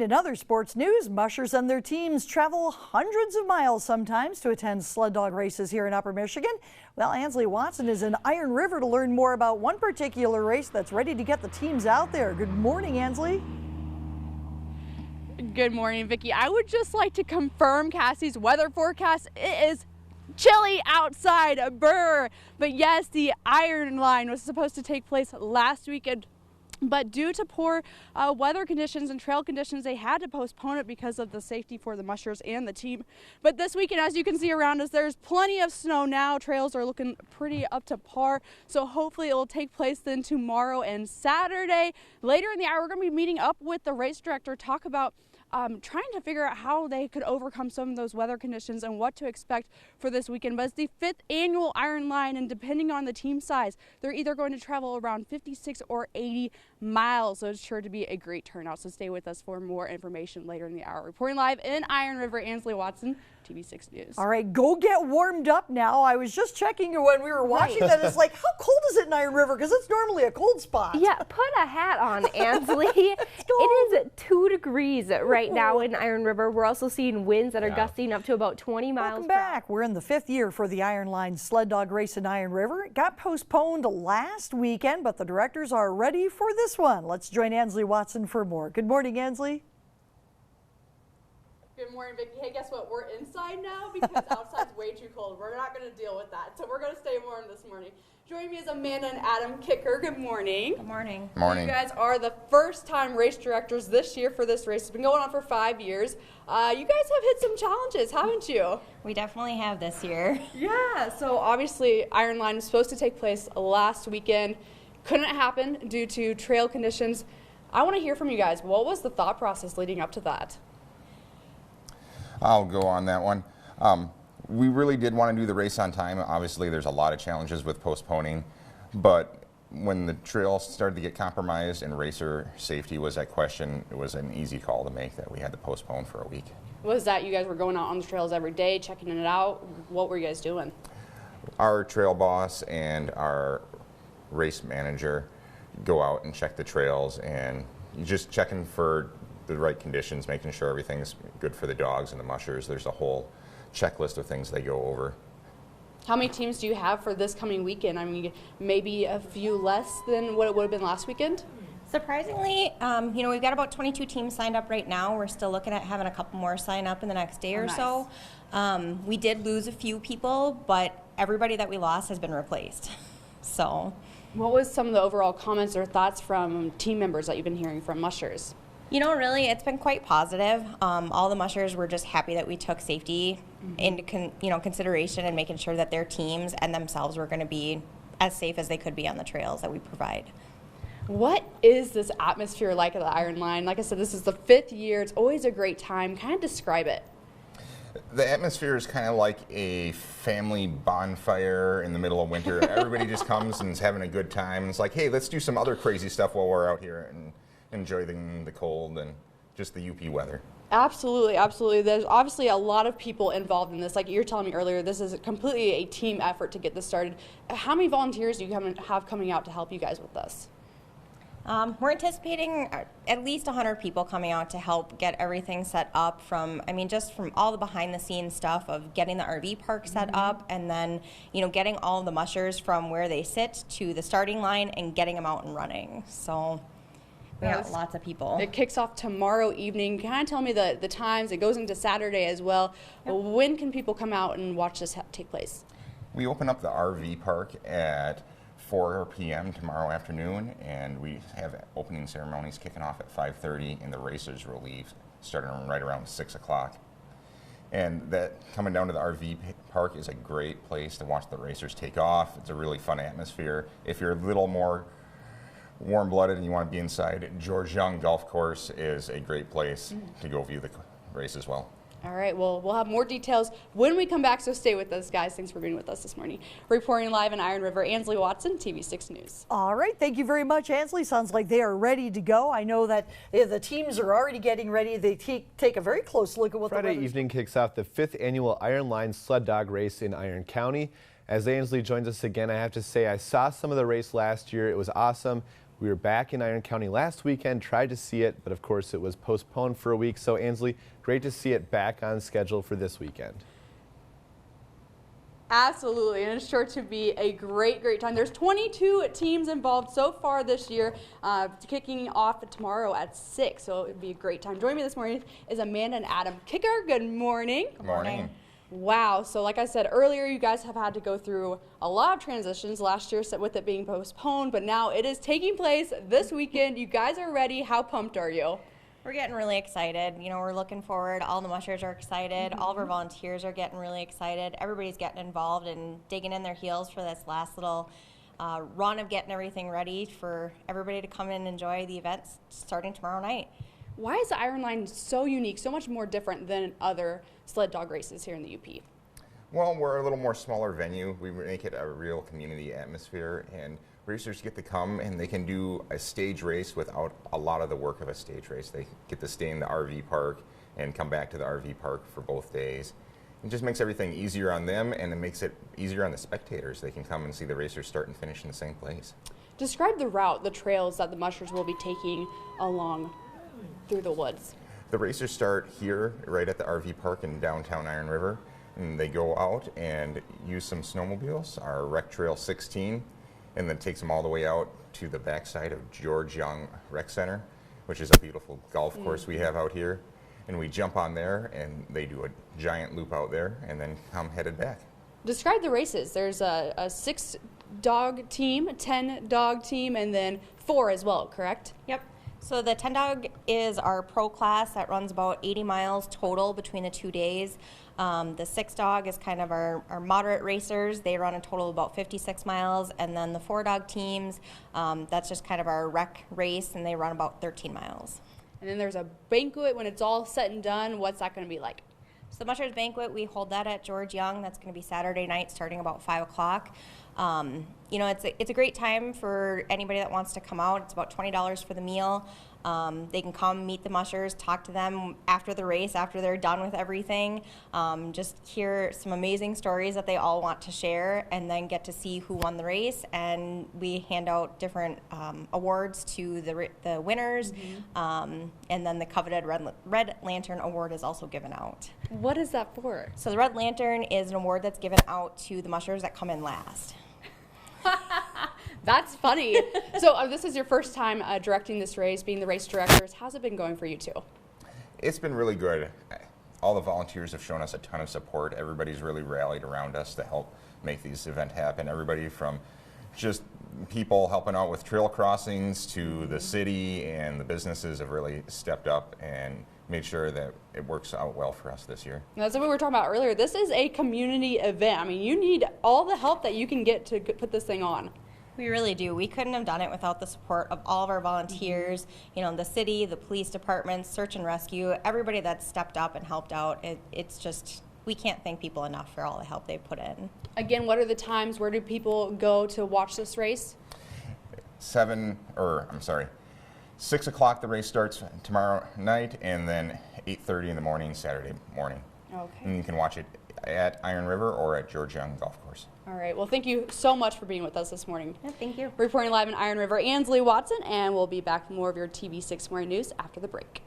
In other sports news, mushers and their teams travel hundreds of miles sometimes to attend sled dog races here in Upper Michigan. Well, Ansley Watson is in Iron River to learn more about one particular race that's ready to get the teams out there. Good morning, Ansley. Good morning, Vicki. I would just like to confirm Cassie's weather forecast. It is chilly outside, brr. But yes, the IronLine was supposed to take place last weekend, but due to poor weather conditions and trail conditions, they had to postpone it because of the safety for the mushers and the team. But this weekend, as you can see around us, there's plenty of snow now. Trails are looking pretty up to par. So hopefully it will take place then tomorrow and Saturday. Later in the hour, we're going to be meeting up with the race director, talk about trying to figure out how they could overcome some of those weather conditions and what to expect for this weekend. But it's the 5th annual IronLine, and depending on the team size, they're either going to travel around 56 or 80 miles. So it's sure to be a great turnout. So stay with us for more information later in the hour. Reporting live in Iron River, Ansley Watson, TV6 News. All right, go get warmed up now. I was just checking when we were watching that. It's like, how cold is it in Iron River? Because it's normally a cold spot. Yeah, put a hat on, Ansley. It is 2 degrees right now in Iron River. We're also seeing winds that are gusting up to about 20 miles Welcome back. We're in the 5th year for the IronLine sled dog race in Iron River. It got postponed last weekend, but the directors are ready for this one. Let's join Ansley Watson for more. Good morning, Ansley. Good morning, Vicki. Hey, guess what? We're inside now because outside's way too cold. We're not going to deal with that, so we're going to stay warm this morning. Joining me is Amanda and Adam Kicker. Good morning. Good morning. Morning. You guys are the first-time race directors this year for this race. It's been going on for 5 years. You guys have hit some challenges, haven't you? We definitely have this year. Yeah, so obviously IronLine was supposed to take place last weekend. Couldn't happen due to trail conditions. I want to hear from you guys. What was the thought process leading up to that? I'll go on that one. We really did want to do the race on time. Obviously, there's a lot of challenges with postponing, but when the trail started to get compromised and racer safety was at question, it was an easy call to make that we had to postpone for a week. Was that you guys were going out on the trails every day, checking it out? What were you guys doing? Our trail boss and our race manager go out and check the trails, and just checking for the right conditions, making sure everything's good for the dogs and the mushers. There's a whole checklist of things they go over. How many teams do you have for this coming weekend? I mean, maybe a few less than what it would have been last weekend? Surprisingly, we've got about 22 teams signed up right now. We're still looking at having a couple more sign up in the next day or so. We did lose a few people, but everybody that we lost has been replaced. So, what was some of the overall comments or thoughts from team members that you've been hearing from mushers? Really, it's been quite positive. All the mushers were just happy that we took safety into consideration and making sure that their teams and themselves were going to be as safe as they could be on the trails that we provide. What is this atmosphere like at the IronLine? Like I said, this is the 5th year. It's always a great time. Kind of describe it. The atmosphere is kind of like a family bonfire in the middle of winter. Everybody just comes and is having a good time. It's like, hey, let's do some other crazy stuff while we're out here and enjoy the cold and just the UP weather. Absolutely, absolutely. There's obviously a lot of people involved in this. Like you're telling me earlier, this is completely a team effort to get this started. How many volunteers do you have coming out to help you guys with this? We're anticipating at least 100 people coming out to help get everything set up from all the behind the scenes stuff of getting the RV park set up, and then, getting all of the mushers from where they sit to the starting line and getting them out and running. So we have lots of people. It kicks off tomorrow evening. Kind of tell me the times. It goes into Saturday as well. Yep. When can people come out and watch this take place? We open up the RV park at 4 p.m. tomorrow afternoon, and we have opening ceremonies kicking off at 5:30, and the racers will leave starting right around 6 o'clock. And that coming down to the RV park is a great place to watch the racers take off. It's a really fun atmosphere. If you're a little more warm-blooded and you want to be inside, George Young Golf Course is a great place to go view the race as well. All right, well, we'll have more details when we come back, so stay with us, guys. Thanks for being with us this morning. Reporting live in Iron River, Ansley Watson, TV6 News. All right, thank you very much, Ansley. Sounds like they are ready to go. I know that the teams are already getting ready. They take a very close look at what Friday evening kicks off the 5th annual IronLine sled dog race in Iron County. As Ansley joins us again, I have to say I saw some of the race last year. It was awesome. We were back in Iron County last weekend, tried to see it, but of course it was postponed for a week. So Ansley, great to see it back on schedule for this weekend. Absolutely, and it's sure to be a great time. There's 22 teams involved so far this year, kicking off tomorrow at 6, so it'd be a great time. Joining me this morning is Amanda and Adam Kicker. Good morning. Good morning. Wow, so like I said earlier, you guys have had to go through a lot of transitions last year with it being postponed, but now it is taking place this weekend. You guys are ready. How pumped are you? We're getting really excited. You know, we're looking forward. All the mushers are excited. All of our volunteers are getting really excited. Everybody's getting involved and digging in their heels for this last little run of getting everything ready for everybody to come and enjoy the events starting tomorrow night. Why is the IronLine so unique, so much more different than other sled dog races here in the UP? Well, we're a little more smaller venue. We make it a real community atmosphere, and racers get to come and they can do a stage race without a lot of the work of a stage race. They get to stay in the RV park and come back to the RV park for both days. It just makes everything easier on them, and it makes it easier on the spectators. They can come and see the racers start and finish in the same place. Describe the route, the trails that the mushers will be taking along through the woods. The racers start here right at the RV park in downtown Iron River, and they go out and use some snowmobiles, our Rec Trail 16, and then takes them all the way out to the backside of George Young Rec Center, which is a beautiful golf course we have out here. And we jump on there, and they do a giant loop out there, and then come headed back. Describe the races. There's a 6-dog team, a 10-dog team, and then 4 as well, correct? Yep. So the 10 dog is our pro class that runs about 80 miles total between the 2 days. The 6 dog is kind of our moderate racers. They run a total of about 56 miles. And then the 4 dog teams, that's just kind of our rec race, and they run about 13 miles. And then there's a banquet when it's all said and done. What's that going to be like? So the Mushers Banquet, we hold that at George Young. That's going to be Saturday night starting about 5 o'clock. You know, it's a great time for anybody that wants to come out. It's about $20 for the meal. They can come meet the mushers, talk to them after the race, after they're done with everything. Just hear some amazing stories that they all want to share, and then get to see who won the race. And we hand out different awards to the winners, and then the coveted Red Lantern Award is also given out. What is that for? So the Red Lantern is an award that's given out to the mushers that come in last. That's funny. So this is your first time directing this race, being the race directors. How's it been going for you two? It's been really good. All the volunteers have shown us a ton of support. Everybody's really rallied around us to help make this event happen. Everybody from just people helping out with trail crossings to the city and the businesses have really stepped up and made sure that it works out well for us this year. That's what we were talking about earlier. This is a community event. I mean, you need all the help that you can get to put this thing on. We really do. We couldn't have done it without the support of all of our volunteers, you know, the city, the police departments, search and rescue, everybody that's stepped up and helped out. It's just, we can't thank people enough for all the help they put in. Again, what are the times? Where do people go to watch this race? 6 o'clock the race starts tomorrow night, and then 8:30 in the morning Saturday morning. Okay. And you can watch it at Iron River or at George Young Golf Course. All right. Well, thank you so much for being with us this morning. Yeah, thank you. Reporting live in Iron River, Ansley Watson, and we'll be back with more of your TV6 Morning News after the break.